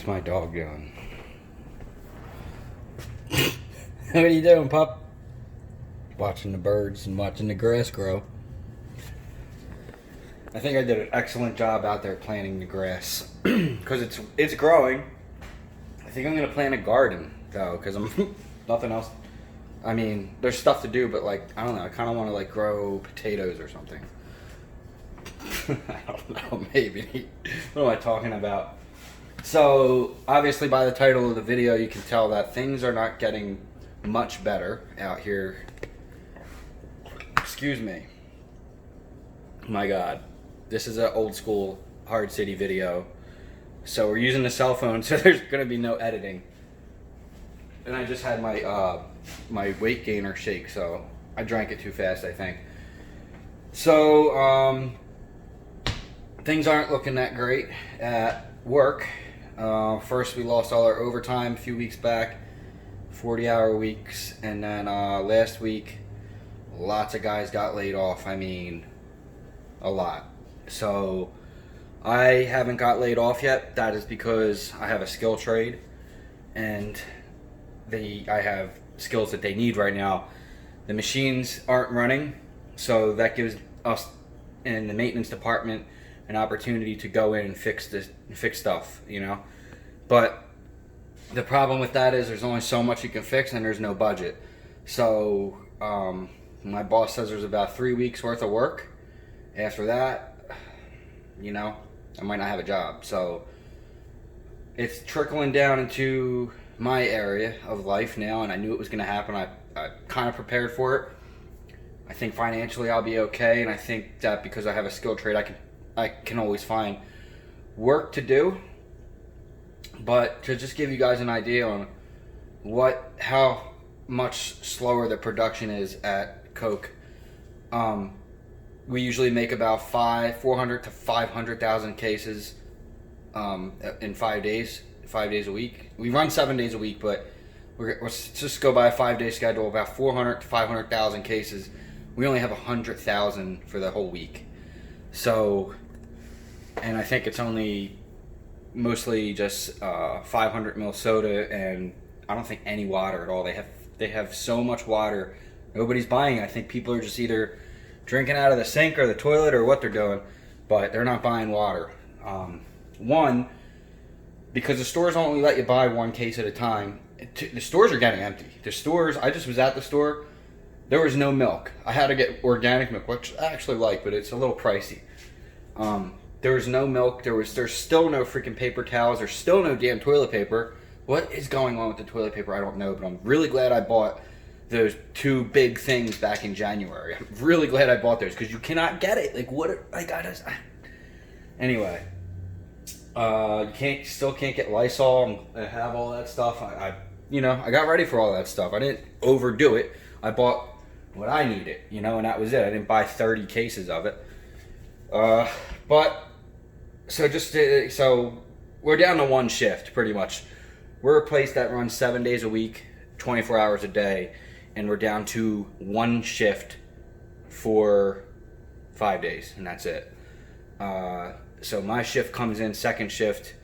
What's my dog doing? What are you doing, pup? Watching the birds and watching the grass grow. I think I did an excellent job out there planting the grass because it's growing. I think I'm gonna plant a garden though, because I'm nothing else. I mean, there's stuff to do, but like I don't know. I kind of want to like grow potatoes or something. I don't know. Maybe. What am I talking about? So obviously, by the title of the video, you can tell that things are not getting much better out here. Excuse me. My God. This is an old school Hard City video. So we're using the cell phone, so there's going to be no editing. And I just had my my weight gainer shake, so I drank it too fast, I think. So things aren't looking that great at work. First we lost all our overtime a few weeks back, 40-hour weeks, and then last week lots of guys got laid off. I mean, a lot. So I haven't got laid off yet. That is because I have a skill trade and I have skills that they need right now. The machines aren't running, so that gives us in the maintenance department an opportunity to go in and fix stuff, you know. But the problem with that is there's only so much you can fix and there's no budget. So my boss says there's about 3 weeks worth of work. After that, you know, I might not have a job. So it's trickling down into my area of life now, and I knew it was going to happen. I kind of prepared for it. I think financially I'll be okay, and I think that because I have a skill trade, I can always find work to do. But to just give you guys an idea on how much slower the production is at Coke, we usually make about 400 to 500,000 cases in 5 days. 5 days a week. We run 7 days a week, but let's just go by a 5-day schedule. About 400 to 500,000 cases. We only have 100,000 for the whole week. So, and I think it's only mostly just 500 ml soda, and I don't think any water at all. They have so much water, nobody's buying it. I think people are just either drinking out of the sink or the toilet or what they're doing, but they're not buying water. One, because the stores only let you buy one case at a time. The stores are getting empty. The stores, I just was at the store, there was no milk. I had to get organic milk, which I actually like, but it's a little pricey. There was no milk. There's still no freaking paper towels. There's still no damn toilet paper. What is going on with the toilet paper? I don't know, but I'm really glad I bought those 2 big things back in January. I'm really glad I bought those because you cannot get it. Like what? Anyway. You still can't get Lysol and have all that stuff. I got ready for all that stuff. I didn't overdo it. I bought what I needed, and that was it. I didn't buy 30 cases of it. So we're down to one shift pretty much. We're a place that runs 7 days a week, 24 hours a day, and we're down to one shift for 5 days, and that's it. So my shift comes in second shift,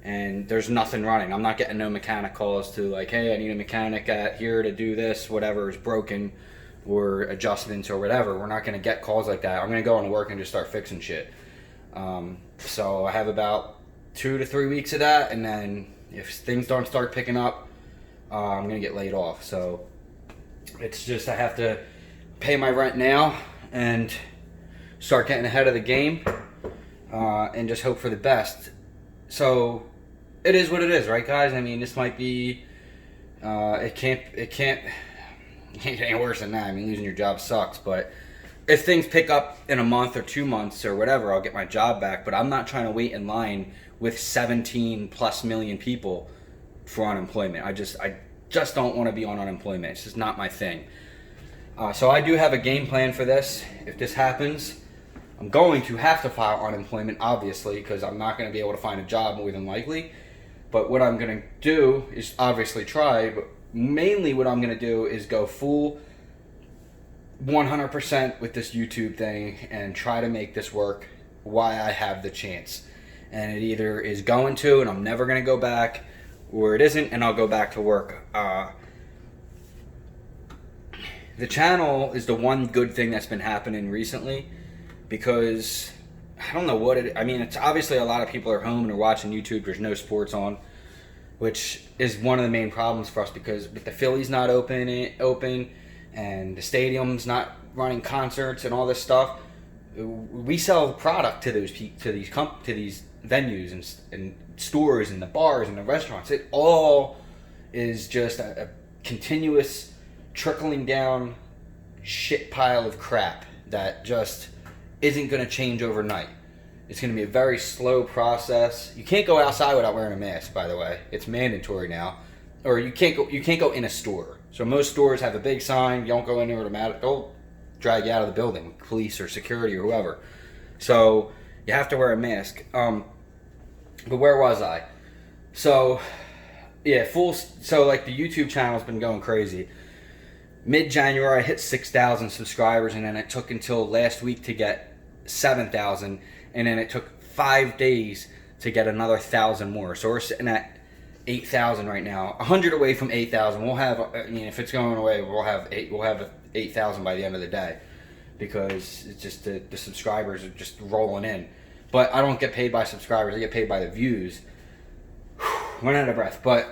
and there's nothing running. I'm not getting no mechanic calls to like, hey, I need a mechanic at here to do this, whatever is broken, or adjustments or whatever. We're not going to get calls like that. I'm going to go into work and just start fixing shit. So I have about 2 to 3 weeks of that, and then if things don't start picking up, I'm going to get laid off. So it's just I have to pay my rent now and start getting ahead of the game. And just hope for the best. So it is what it is, right, guys? I mean, this might be. It can't any worse than that. I mean, losing your job sucks, but if things pick up in a month or 2 months or whatever, I'll get my job back. But I'm not trying to wait in line with 17+ million people for unemployment. I just don't want to be on unemployment. It's just not my thing. So I do have a game plan for this. If this happens, I'm going to have to file unemployment, obviously, because I'm not going to be able to find a job more than likely. But what I'm going to do is obviously try, but mainly what I'm going to do is go full 100% with this YouTube thing and try to make this work while I have the chance. and it either is going to, and I'm never going to go back, or it isn't, and I'll go back to work. The channel is the one good thing that's been happening recently, because I don't know what it. I mean, it's obviously a lot of people are home and are watching YouTube. There's no sports on, which is one of the main problems for us, because with the Phillies not open, and the stadium's not running concerts and all this stuff, we sell product to these venues and stores and the bars and the restaurants. It all is just a continuous trickling down shit pile of crap that just isn't going to change overnight. It's going to be a very slow process. You can't go outside without wearing a mask, by the way. It's mandatory now. Or you can't go in a store. So most stores have a big sign, you don't go in there automatic. They'll drag you out of the building, police or security or whoever. So you have to wear a mask. But where was I? So yeah, so like the YouTube channel's been going crazy. Mid-January I hit 6,000 subscribers, and then it took until last week to get 7,000, and then it took 5 days to get another 1,000 more. So we're sitting at 8,000 right now. 100 away from 8,000. We'll have, I mean, if it's going away, we'll have 8,000 by the end of the day, because it's just the subscribers are just rolling in. But I don't get paid by subscribers. I get paid by the views. Run out of breath. But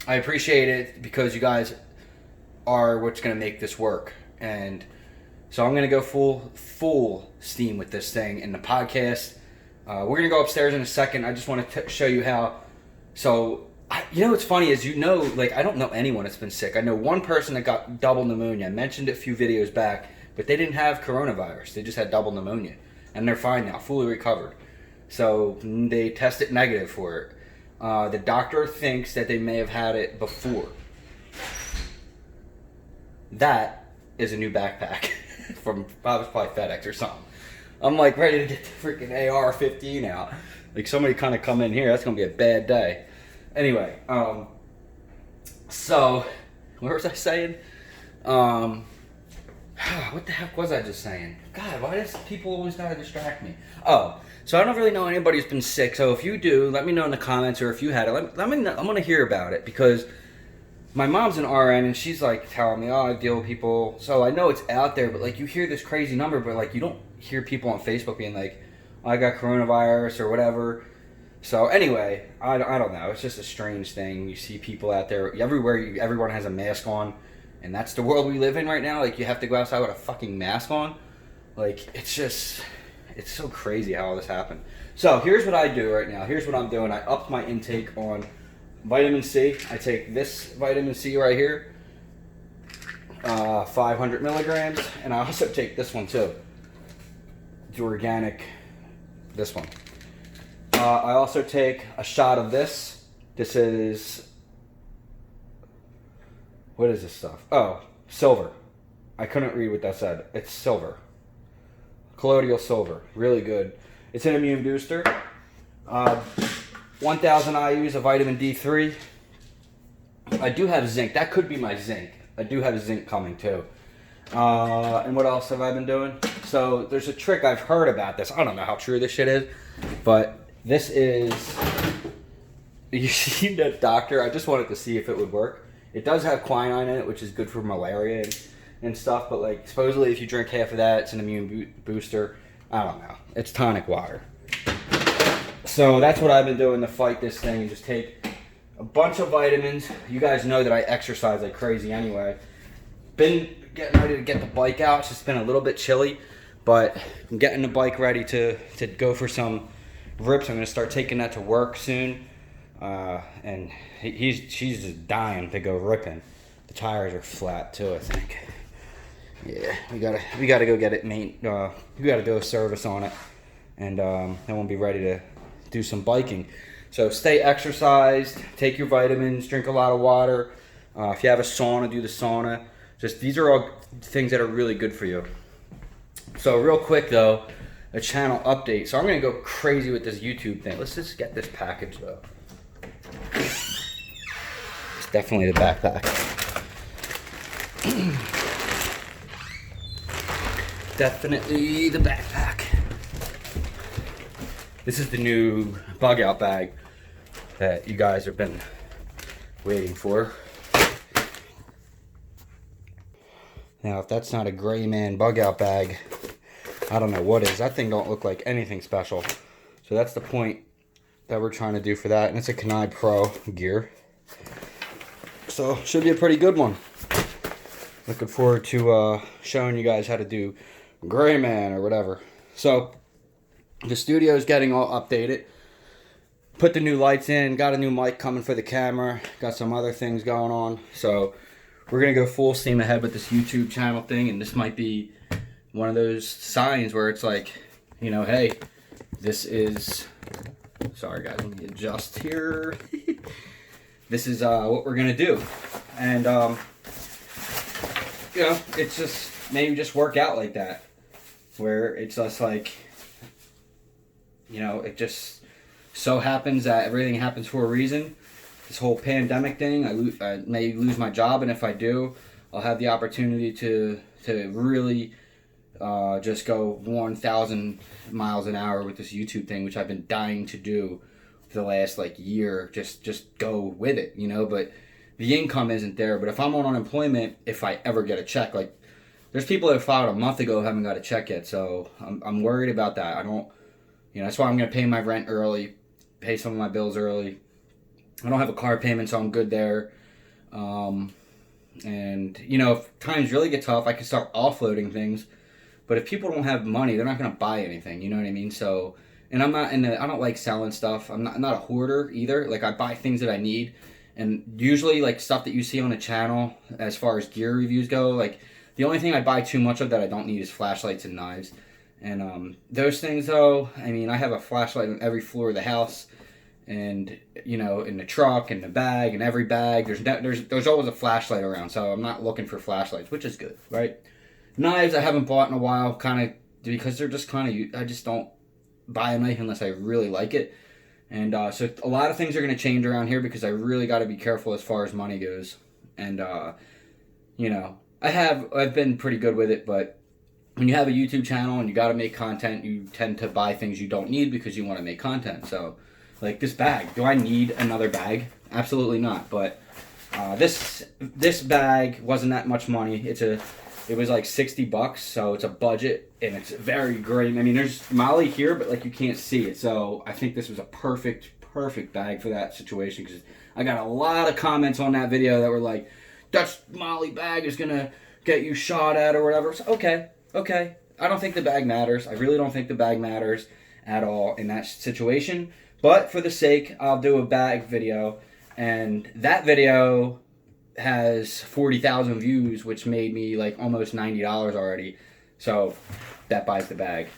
I appreciate it, because you guys are what's going to make this work. And so I'm going to go full steam with this thing in the podcast. We're going to go upstairs in a second. I just want to show you how. So, you know what's funny is, like, I don't know anyone that's been sick. I know one person that got double pneumonia. I mentioned it a few videos back, but they didn't have coronavirus. They just had double pneumonia. And they're fine now, fully recovered. So they tested negative for it. The doctor thinks that they may have had it before. That is a new backpack from probably FedEx or something. I'm like ready to get the freaking AR-15 out. Like, somebody kind of come in here, that's gonna be a bad day. Anyway, so what was I saying? What the heck was I just saying? God, why does people always gotta distract me? Oh, so I don't really know anybody who's been sick. So if you do, let me know in the comments, or if you had it, let me know. I'm gonna hear about it, because my mom's an RN, and she's like telling me, oh, I deal with people. So I know it's out there, but like, you hear this crazy number, but like, you don't hear people on Facebook being like, oh, I got coronavirus or whatever. So anyway, I don't know. It's just a strange thing. You see people out there everywhere. Everyone has a mask on, and that's the world we live in right now. Like, you have to go outside with a fucking mask on. Like, it's so crazy how all this happened. So here's what I do right now. Here's what I'm doing. I upped my intake on vitamin C. I take this vitamin C right here, 500 milligrams, and I also take this one too. The organic, this one. I also take a shot of this. This is, what is this stuff? Oh, silver. I couldn't read what that said. It's silver. Colloidal silver. Really good. It's an immune booster. 1,000 IUs of vitamin D3. I do have zinc. That could be my zinc. I do have zinc coming too. And what else have I been doing? So there's a trick I've heard about this. I don't know how true this shit is, but this is, you see that doctor, I just wanted to see if it would work. It does have quinine in it, which is good for malaria and stuff, but like, supposedly if you drink half of that, it's an immune booster. I don't know. It's tonic water. So that's what I've been doing to fight this thing, and just take a bunch of vitamins. You guys know that I exercise like crazy anyway. Been getting ready to get the bike out. It's just been a little bit chilly, but I'm getting the bike ready to go for some rips. I'm going to start taking that to work soon. And she's just dying to go ripping. The tires are flat too, I think. Yeah, we gotta go get it we gotta do a service on it, and then we'll be ready to do some biking. So stay exercised, take your vitamins, drink a lot of water. If you have a sauna, do the sauna. Just, these are all things that are really good for you. So real quick though, a channel update. So I'm gonna go crazy with this YouTube thing. Let's just get this package though. It's definitely the backpack. Definitely the backpack. This is the new bug out bag that you guys have been waiting for. Now, if that's not a gray man bug out bag, I don't know what is. That thing don't look like anything special. So that's the point that we're trying to do for that. And it's a Kanai Pro gear. So should be a pretty good one. Looking forward to showing you guys how to do gray man or whatever. So the studio is getting all updated. Put the new lights in. Got a new mic coming for the camera. Got some other things going on. So we're going to go full steam ahead with this YouTube channel thing. And this might be one of those signs where it's like, you know, hey, this is... Sorry, guys. Let me adjust here. This is what we're going to do. And, you know, it's just maybe just work out like that. Where it's just like, you know, it just so happens that everything happens for a reason. This whole pandemic thing, I may lose my job, and if I do, I'll have the opportunity to really just go 1,000 miles an hour with this YouTube thing, which I've been dying to do for the last like year. Just go with it, you know. But the income isn't there. But if I'm on unemployment, if I ever get a check, like there's people that filed a month ago who haven't got a check yet, so I'm worried about that. I don't, you know, that's why I'm gonna pay my rent early, pay some of my bills early. I don't have a car payment, so I'm good there. And, you know, if times really get tough, I can start offloading things. But if people don't have money, they're not going to buy anything. You know what I mean? So, and I don't like selling stuff. I'm not a hoarder either. Like, I buy things that I need. And usually, like, stuff that you see on the channel, as far as gear reviews go, like, the only thing I buy too much of that I don't need is flashlights and knives. And those things, though, I mean, I have a flashlight on every floor of the house. And, you know, in the truck, in the bag, in every bag, there's always a flashlight around. So I'm not looking for flashlights, which is good, right? Knives I haven't bought in a while, kind of, because they're just kind of, I just don't buy a knife unless I really like it. And so a lot of things are going to change around here because I really got to be careful as far as money goes. And, you know, I've been pretty good with it, but when you have a YouTube channel and you got to make content, you tend to buy things you don't need because you want to make content. So, like this bag, do I need another bag? Absolutely not. But this bag wasn't that much money. It was like $60, so it's a budget and it's very great. I mean, there's Molly here, but like you can't see it. So I think this was a perfect bag for that situation because I got a lot of comments on that video that were like, "That Molly bag is gonna get you shot at or whatever." So, okay. I don't think the bag matters. I really don't think the bag matters at all in that situation. But for the sake, I'll do a bag video, and that video has 40,000 views, which made me like almost $90 already. So that buys the bag.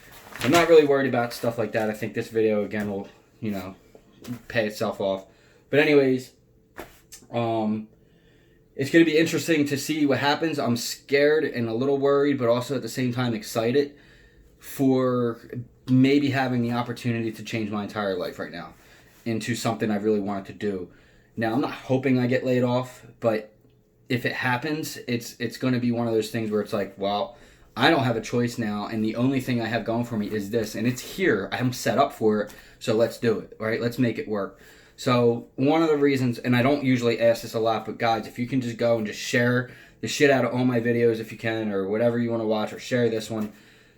I'm not really worried about stuff like that. I think this video again will, you know, pay itself off. But anyways, it's going to be interesting to see what happens. I'm scared and a little worried, but also at the same time excited for maybe having the opportunity to change my entire life right now into something I really wanted to do. Now, I'm not hoping I get laid off, but if it happens, it's going to be one of those things where it's like, well, I don't have a choice now, and the only thing I have going for me is this, and it's here. I'm set up for it, so let's do it, right? Let's make it work. So one of the reasons, and I don't usually ask this a lot, but guys, if you can just go and just share the shit out of all my videos if you can, or whatever you want to watch, or share this one,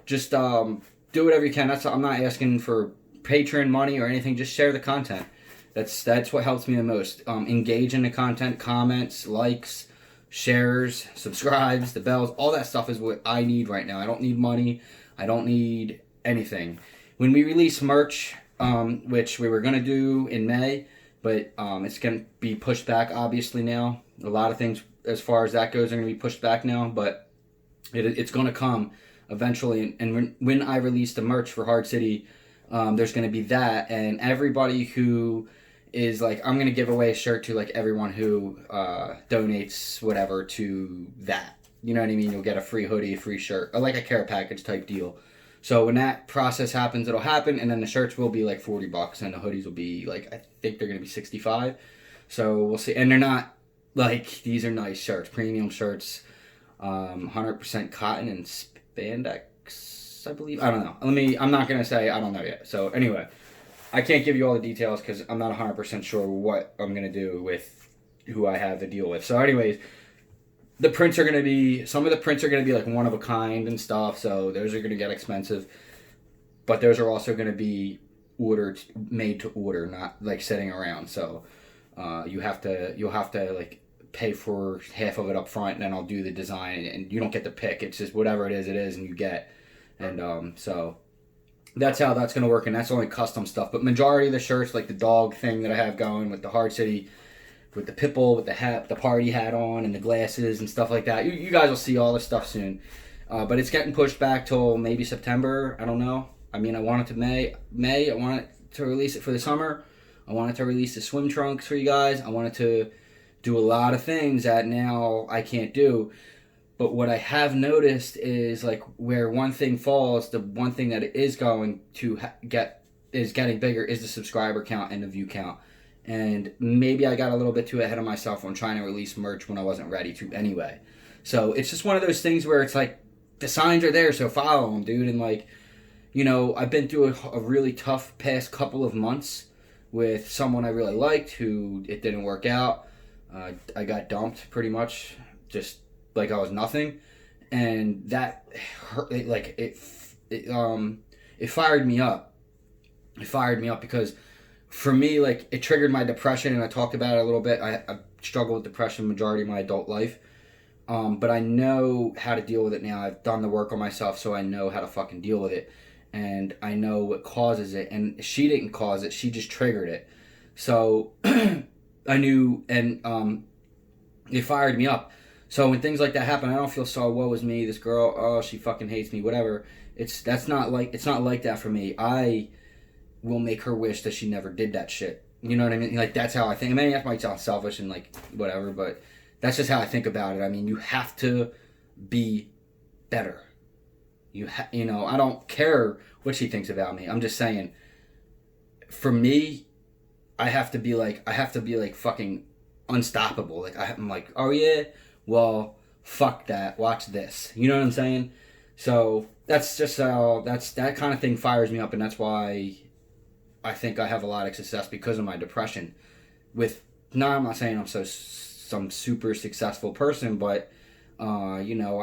just do whatever you can. I'm not asking for Patreon money or anything. Just share the content. That's what helps me the most. Engage in the content, comments, likes, shares, subscribes, the bells, all that stuff is what I need right now. I don't need money. I don't need anything. When we release merch, which we were going to do in May, but it's going to be pushed back obviously now. A lot of things as far as that goes are going to be pushed back now, but it's going to come eventually. And when I release the merch for Hard City, there's going to be that, and everybody who is like, I'm going to give away a shirt to like everyone who donates whatever to that. You know what I mean? You'll get a free hoodie, a free shirt, or like a care package type deal. So when that process happens, it'll happen, and then the shirts will be like $40, and the hoodies will be like, I think they're going to be $65. So we'll see. And they're not like, these are nice shirts, premium shirts, 100% cotton and spandex, I believe. I don't know. I'm not going to say, I don't know yet. So anyway, I can't give you all the details because I'm not 100% sure what I'm going to do with who I have to deal with. So anyways, the prints are going to be, some of the prints are going to be like one of a kind and stuff. So those are going to get expensive. But those are also going to be made to order, not like sitting around. So you'll have to like pay for half of it up front, and then I'll do the design, and you don't get to pick. It's just whatever it is, and you get. And so that's how that's going to work, and that's only custom stuff. But majority of the shirts, like the dog thing that I have going with the Hard City, with the Pitbull, with the hat, the party hat on, and the glasses and stuff like that. You guys will see all this stuff soon. But it's getting pushed back till maybe September. I don't know. I mean, I want it to May. I want it to release it for the summer. I wanted to release the swim trunks for you guys. I wanted to do a lot of things that now I can't do. But what I have noticed is, like, where one thing falls, the one thing that it is going to getting bigger is the subscriber count and the view count. And maybe I got a little bit too ahead of myself on trying to release merch when I wasn't ready to anyway. So it's just one of those things where it's like, the signs are there, so follow them, dude. And like, you know, I've been through a really tough past couple of months with someone I really liked who it didn't work out. I got dumped pretty much, just like I was nothing, and that hurt. It fired me up. It fired me up because for me, like, it triggered my depression, and I talked about it a little bit. I struggled with depression majority of my adult life. But I know how to deal with it now. I've done the work on myself, so I know how to fucking deal with it. And I know what causes it. And she didn't cause it. She just triggered it. So I knew, and it fired me up. So when things like that happen, I don't feel so, woe is me, this girl, oh, she fucking hates me, whatever. It's not like that for me. I will make her wish that she never did that shit. You know what I mean? Like, that's how I think. I mean, that might sound selfish and like whatever, but that's just how I think about it. I mean, you have to be better. You know, I don't care what she thinks about me. I'm just saying, for me, I have to be like fucking unstoppable. Like, I'm like, oh yeah, well, fuck that. Watch this. You know what I'm saying? So that's just how that kind of thing fires me up, and that's why I think I have a lot of success because of my depression. I'm not saying I'm some super successful person, but you know,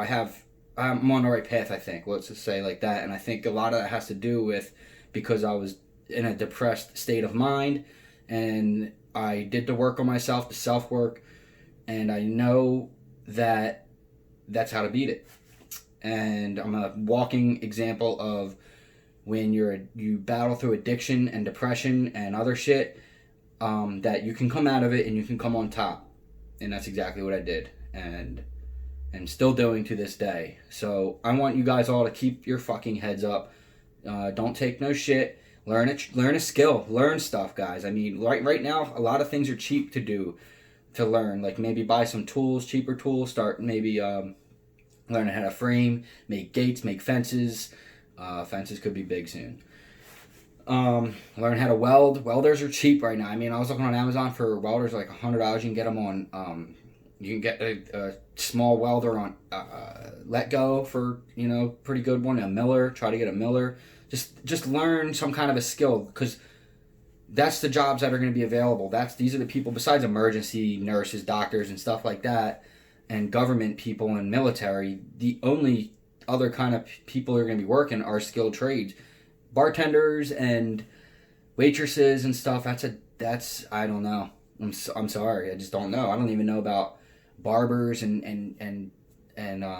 I'm on the right path, I think. Let's just say like that. And I think a lot of that has to do with because I was in a depressed state of mind, and I did the work on myself, the self-work, and I know that that's how to beat it. And I'm a walking example of when you battle through addiction and depression and other shit, that you can come out of it and you can come on top. And that's exactly what I did. And still doing to this day. So I want you guys all to keep your fucking heads up. Don't take no shit. Learn a skill. Learn stuff, guys. I mean, right now, a lot of things are cheap to learn. Like, maybe buy some tools, cheaper tools. Start maybe learning how to frame, make gates, make fences. Fences could be big soon. Learn how to weld. Welders are cheap right now. I mean, I was looking on Amazon for welders like $100. You can get them on. You can get a small welder on Let Go for, you know, pretty good one. A miller. Try to get a miller. Just learn some kind of a skill, because that's the jobs that are going to be available. These are the people, besides emergency nurses, doctors, and stuff like that, and government people and military. The only other kind of people who are going to be working are skilled trades, bartenders and waitresses and stuff. That's I don't know. I'm sorry, I just don't know. I don't even know about barbers and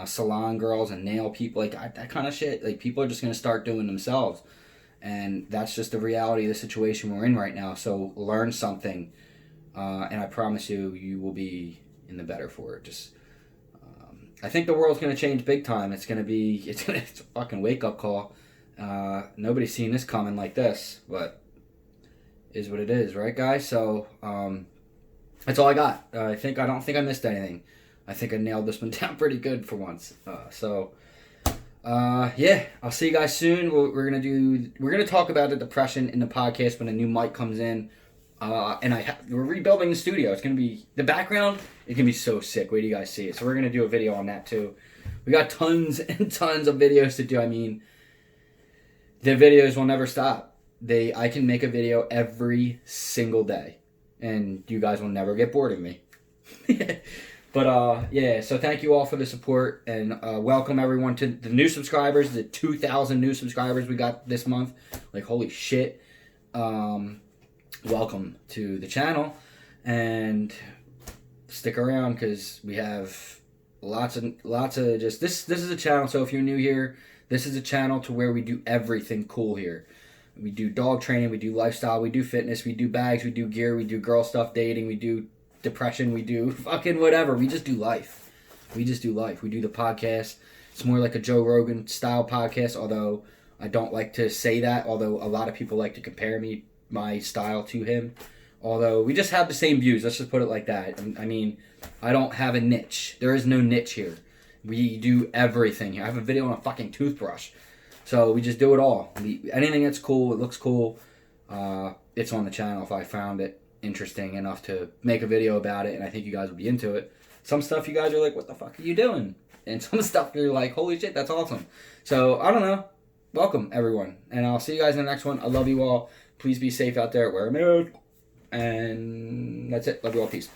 salon girls and nail people, like that kind of shit. Like, people are just going to start doing themselves, and that's just the reality of the situation we're in right now. So learn something, and I promise you will be in the better for it. Just I think the world's going to change big time. It's a fucking wake up call. Nobody's seen this coming like this, but is what it is, right, guys? So that's all I got. I don't think I missed anything. I think I nailed this one down pretty good for once. Yeah, I'll see you guys soon. We're gonna talk about the depression in the podcast when a new mic comes in. We're rebuilding the studio. It's gonna be the background. It's gonna be so sick. Wait till you guys see it. So we're gonna do a video on that too. We got tons and tons of videos to do. I mean, the videos will never stop. I can make a video every single day, and you guys will never get bored of me. But yeah, so thank you all for the support, and welcome everyone to the new subscribers, the 2,000 new subscribers we got this month. Like, holy shit. Welcome to the channel, and stick around because we have lots of just this is a channel. So if you're new here, this is a channel to where we do everything cool here. We do dog training, we do lifestyle, we do fitness, we do bags, we do gear, we do girl stuff, dating, we do depression, we do fucking whatever. We just do life. We just do life. We do the podcast. It's more like a Joe Rogan style podcast, although I don't like to say that, although a lot of people like to compare my style to him. Although we just have the same views. Let's just put it like that. I mean, I don't have a niche. There is no niche here. We do everything here. I have a video on a fucking toothbrush. So we just do it all. Anything that's cool, it looks cool, it's on the channel if I found it interesting enough to make a video about it, and I think you guys will be into it. Some stuff you guys are like, what the fuck are you doing? And some stuff you're like, holy shit, that's awesome. So, I don't know. Welcome, everyone. And I'll see you guys in the next one. I love you all. Please be safe out there. Wear a mask. And that's it. Love you all. Peace.